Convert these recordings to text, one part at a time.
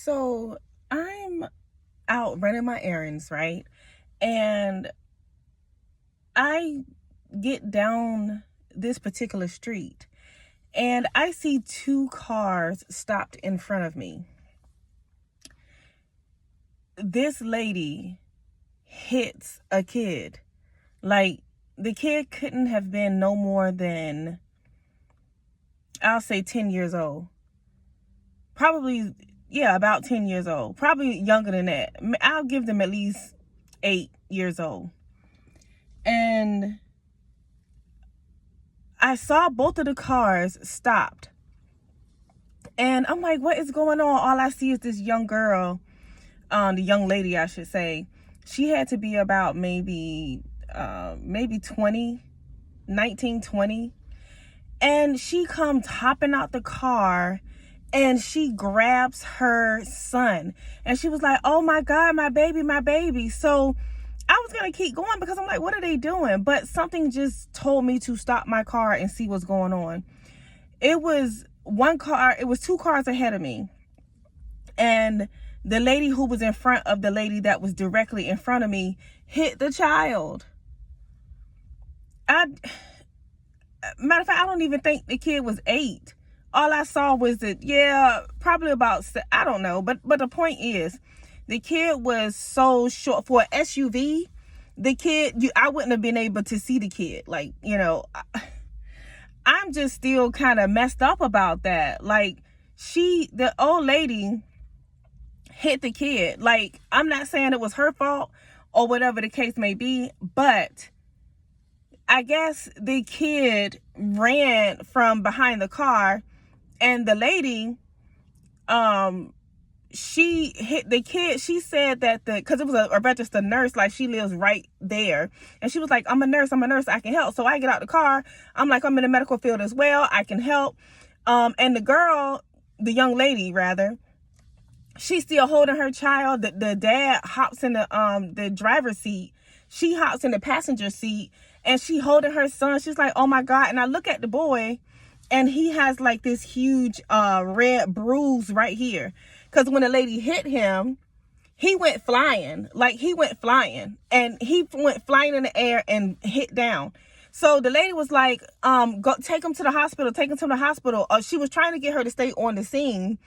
So I'm out running my errands, right? And I get down this particular street and I see two cars stopped in front of me. This lady hits a kid. Like, the kid couldn't have been no more than, I'll say 10 years old. Probably, yeah, about 10 years old. Probably younger than that. I'll give them at least 8 years old. And I saw both of the cars stopped. And I'm like, what is going on? All I see is this young girl, the young lady, I should say. She had to be about maybe 20, 19, 20. And she comes hopping out the car and she grabs her son. And she was like, oh my God, my baby, my baby. So I was going to keep going because I'm like, what are they doing? But something just told me to stop my car and see what's going on. It was two cars ahead of me. And the lady who was in front of the lady that was directly in front of me hit the child. Matter of fact, I don't even think the kid was 8. All I saw was that, probably about, I don't know. But the point is, the kid was so short for an SUV. The kid, I wouldn't have been able to see the kid. Like, I'm just still kind of messed up about that. Like, the old lady hit the kid. Like, I'm not saying it was her fault or whatever the case may be, but I guess the kid ran from behind the car, and the lady, she hit the kid. She said that because it was a registered nurse, like she lives right there. And she was like, I'm a nurse, I can help. So I get out the car. I'm like, I'm in the medical field as well. I can help. And the girl, the young lady rather, she's still holding her child. The dad hops in the driver's seat. She hops in the passenger seat and she holding her son. She's like, oh my God. And I look at the boy and he has like this huge red bruise right here. Because when the lady hit him, he went flying. And he went flying in the air and hit down. So the lady was like, go take him to the hospital. She was trying to get her to stay on the scene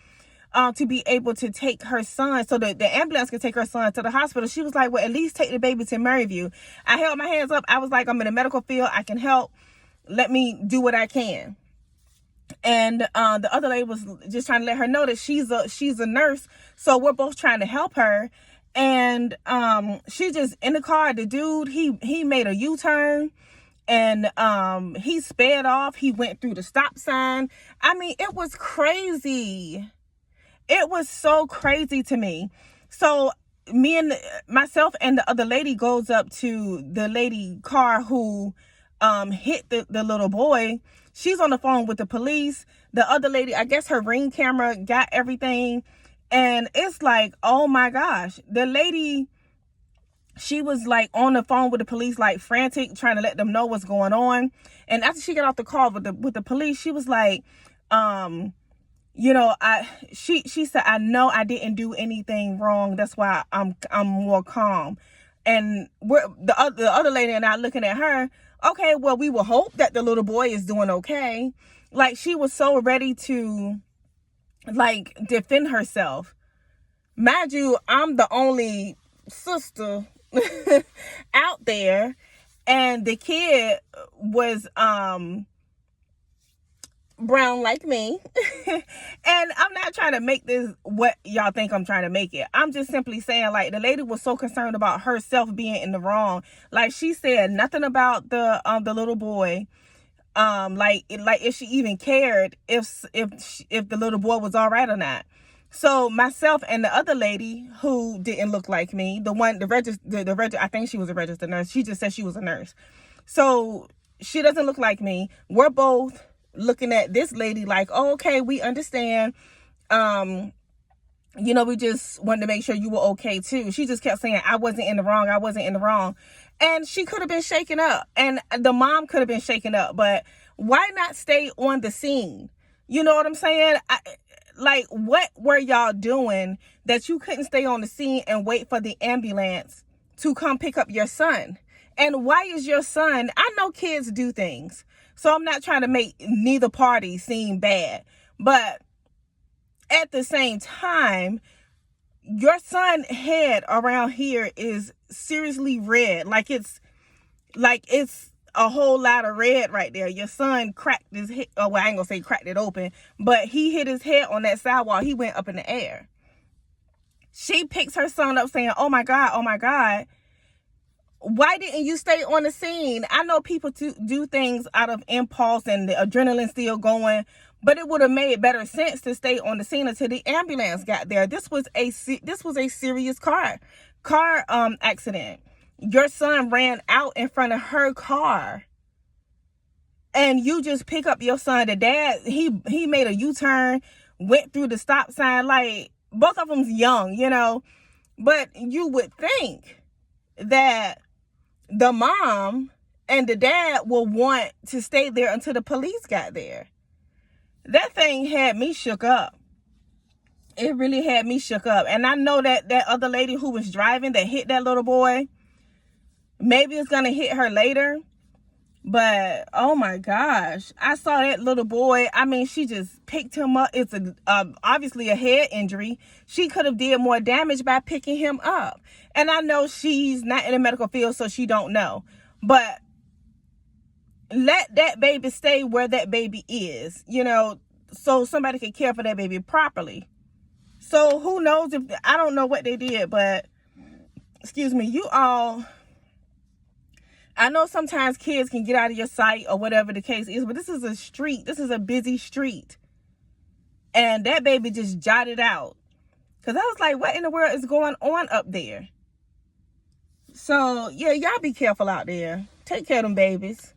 to be able to take her son so that the ambulance could take her son to the hospital. She was like, well, at least take the baby to Maryview. I held my hands up. I was like, I'm in the medical field. I can help. Let me do what I can. And the other lady was just trying to let her know that she's a nurse. So we're both trying to help her. And she just in the car. The dude, he made a U-turn. And he sped off. He went through the stop sign. I mean, it was crazy. It was so crazy to me. So myself and the other lady goes up to the lady car who hit the little boy. She's on the phone with the police. The other lady, I guess her Ring camera got everything. And it's like, oh my gosh. The lady, she was like on the phone with the police, like frantic, trying to let them know what's going on. And after she got off the call with the police, she was like, she said, I know I didn't do anything wrong. That's why I'm more calm. And the other lady and I looking at her. Okay, well, we will hope that the little boy is doing okay. Like, she was so ready to like defend herself. Mind you, I'm the only sister out there, and the kid was brown like me. And I'm not trying to make this what y'all think I'm trying to make it. I'm just simply saying, like, the lady was so concerned about herself being in the wrong. Like, she said nothing about the little boy. Like if she even cared if the little boy was all right or not. So myself and the other lady who didn't look like me, I think she was a registered nurse. She just said she was a nurse. So she doesn't look like me. We're both looking at this lady like, oh, okay, we understand. We just wanted to make sure you were okay too. She just kept saying, I wasn't in the wrong. And she could have been shaken up, and the mom could have been shaken up, but why not stay on the scene? You know what I'm saying? Like, what were y'all doing that you couldn't stay on the scene and wait for the ambulance to come pick up your son? And why is your son, I know kids do things, so I'm not trying to make neither party seem bad, but at the same time, your son's head around here is seriously red. Like it's a whole lot of red right there. Your son cracked his head. Oh, well, I ain't gonna say cracked it open, but he hit his head on that sidewalk. He went up in the air. She picks her son up saying, oh my God, oh my God. Why didn't you stay on the scene? I know people do things out of impulse and the adrenaline still going, but it would have made better sense to stay on the scene until the ambulance got there. This was a serious car accident. Your son ran out in front of her car, and you just pick up your son. The dad, he made a U-turn, went through the stop sign. Like, both of them's young, you know, but you would think that the mom and the dad will want to stay there until the police got there. That thing had me shook up. It really had me shook up. And I know that that other lady who was driving that hit that little boy, maybe it's going to hit her later. But, oh my gosh, I saw that little boy. I mean, she just picked him up. It's obviously a head injury. She could have did more damage by picking him up. And I know she's not in the medical field, so she don't know. But let that baby stay where that baby is, you know, so somebody can care for that baby properly. So who knows if, I don't know what they did, but excuse me, you all, I know sometimes kids can get out of your sight or whatever the case is, but this is a street. This is a busy street. And that baby just jotted out. Because I was like, what in the world is going on up there? So, yeah, y'all be careful out there. Take care of them babies.